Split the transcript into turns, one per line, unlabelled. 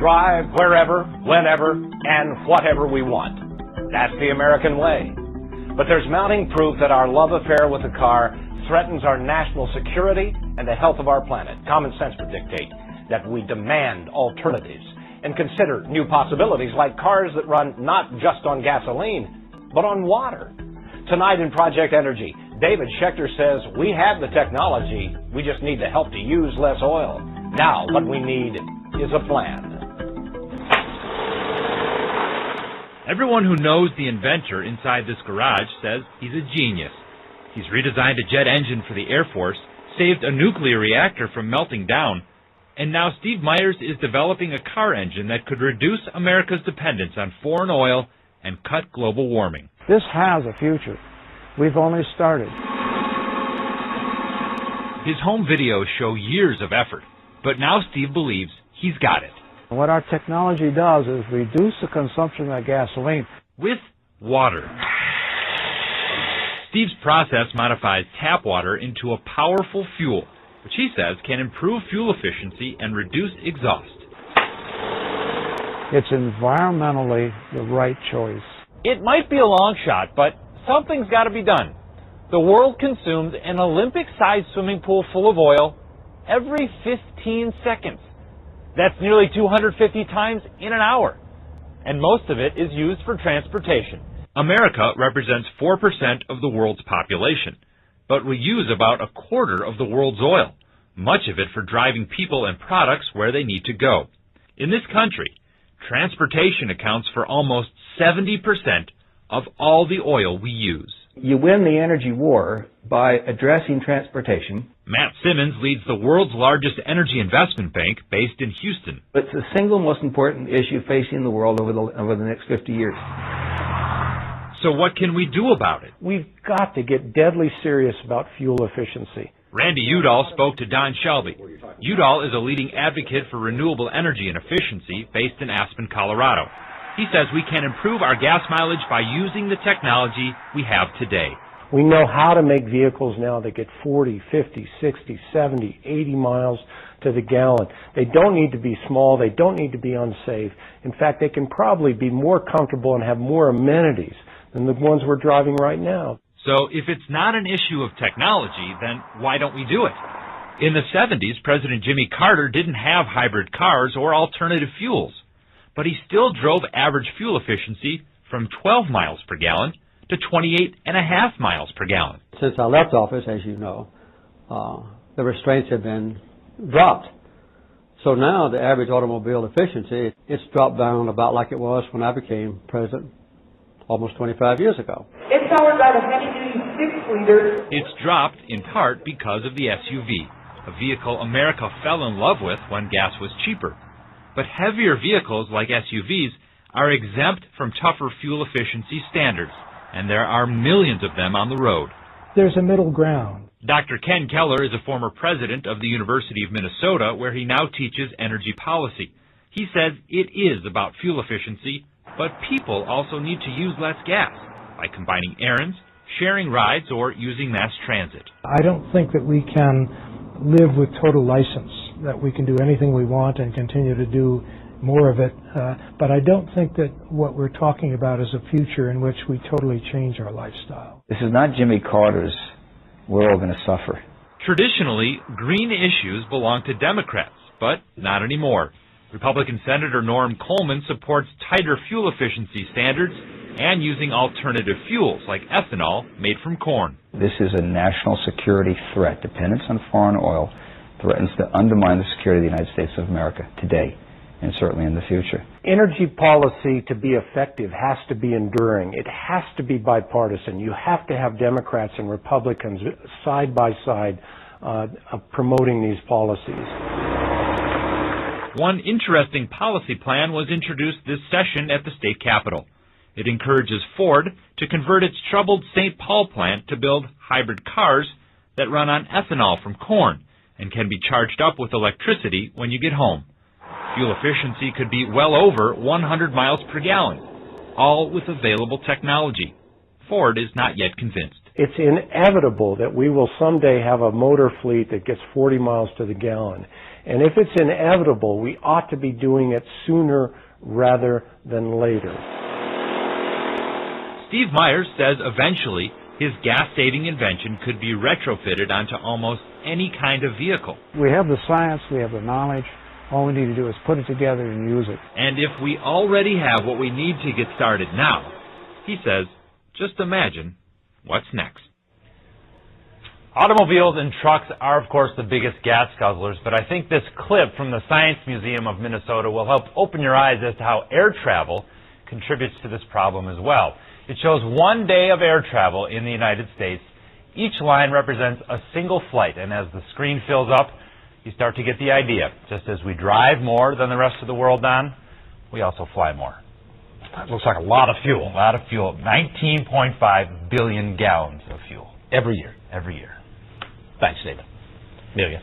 drive wherever, whenever, and whatever we want. That's the American way. But there's mounting proof that our love affair with the car threatens our national security and the health of our planet. Common sense would dictate that we demand alternatives and consider new possibilities like cars that run not just on gasoline, but on water. Tonight in Project Energy, David Schechter says we have the technology, we just need the help to use less oil. Now, what we need is a plan.
Everyone who knows the inventor inside this garage says he's a genius. He's redesigned a jet engine for the Air Force, saved a nuclear reactor from melting down, and now Steve Myers is developing a car engine that could reduce America's dependence on foreign oil and cut global warming.
This has a future. We've only started.
His home videos show years of effort, but now Steve believes he's got it.
What our technology does is reduce the consumption of gasoline
with water. Steve's process modifies tap water into a powerful fuel, which he says can improve fuel efficiency and reduce exhaust.
It's environmentally the right choice.
It might be a long shot, but something's got to be done. The world consumes an Olympic-sized swimming pool full of oil every 15 seconds. That's nearly 250 times in an hour. And most of it is used for transportation.
America represents 4% of the world's population, but we use about a quarter of the world's oil, much of it for driving people and products where they need to go. In this country, transportation accounts for almost 70% of all the oil we use.
You win the energy war by addressing transportation.
Matt Simmons leads the world's largest energy investment bank based in Houston.
It's the single most important issue facing the world over the next 50 years.
So what can we do about it?
We've got to get deadly serious about fuel efficiency.
Randy Udall spoke to Don Shelby. Udall is a leading advocate for renewable energy and efficiency based in Aspen, Colorado. He says we can improve our gas mileage by using the technology we have today.
We know how to make vehicles now that get 40, 50, 60, 70, 80 miles to the gallon. They don't need to be small. They don't need to be unsafe. In fact, they can probably be more comfortable and have more amenities than the ones we're driving right now.
So if it's not an issue of technology, then why don't we do it? In the 70s, President Jimmy Carter didn't have hybrid cars or alternative fuels, but he still drove average fuel efficiency from 12 miles per gallon to 28.5 miles per gallon.
Since I left office, as you know, the restraints have been dropped. So now the average automobile efficiency, it's dropped down about like it was when I became president almost 25 years ago.
It's powered by the heavy-duty 6-liter.
It's dropped in part because of the SUV, a vehicle America fell in love with when gas was cheaper. But heavier vehicles like SUVs are exempt from tougher fuel efficiency standards, and there are millions of them on the road.
There's a middle ground.
Dr. Ken Keller is a former president of the University of Minnesota, where he now teaches energy policy. He says it is about fuel efficiency, but people also need to use less gas by combining errands, sharing rides, or using mass transit.
I don't think that we can live with total license, that we can do anything we want and continue to do more of it. But I don't think that what we're talking about is a future in which we totally change our lifestyle.
This is not Jimmy Carter's "we're all going to suffer."
Traditionally, green issues belong to Democrats, but not anymore. Republican Senator Norm Coleman supports tighter fuel efficiency standards and using alternative fuels like ethanol made from corn.
This is a national security threat. Dependence on foreign oil threatens to undermine the security of the United States of America today and certainly in the future.
Energy policy, to be effective, has to be enduring. It has to be bipartisan. You have to have Democrats and Republicans side by side promoting these policies.
One interesting policy plan was introduced this session at the state capitol. It encourages Ford to convert its troubled St. Paul plant to build hybrid cars that run on ethanol from corn and can be charged up with electricity when you get home. Fuel efficiency could be well over 100 miles per gallon, all with available technology. Ford is not yet convinced.
It's inevitable that we will someday have a motor fleet that gets 40 miles to the gallon. And if it's inevitable, we ought to be doing it sooner rather than later.
Steve Myers says eventually his gas-saving invention could be retrofitted onto almost any kind of vehicle.
We have the science, we have the knowledge. All we need to do is put it together and use it.
And if we already have what we need to get started now, he says, just imagine what's next.
Automobiles and trucks are, of course, the biggest gas guzzlers, but I think this clip from the Science Museum of Minnesota will help open your eyes as to how air travel contributes to this problem as well. It shows 1 day of air travel in the United States. Each line represents a single flight, and as the screen fills up, you start to get the idea. Just as we drive more than the rest of the world on, we also fly more. That looks like a lot of fuel. A lot of fuel. 19.5 billion gallons of fuel.
Every year.
Every year.
Thanks, David.
Amelia.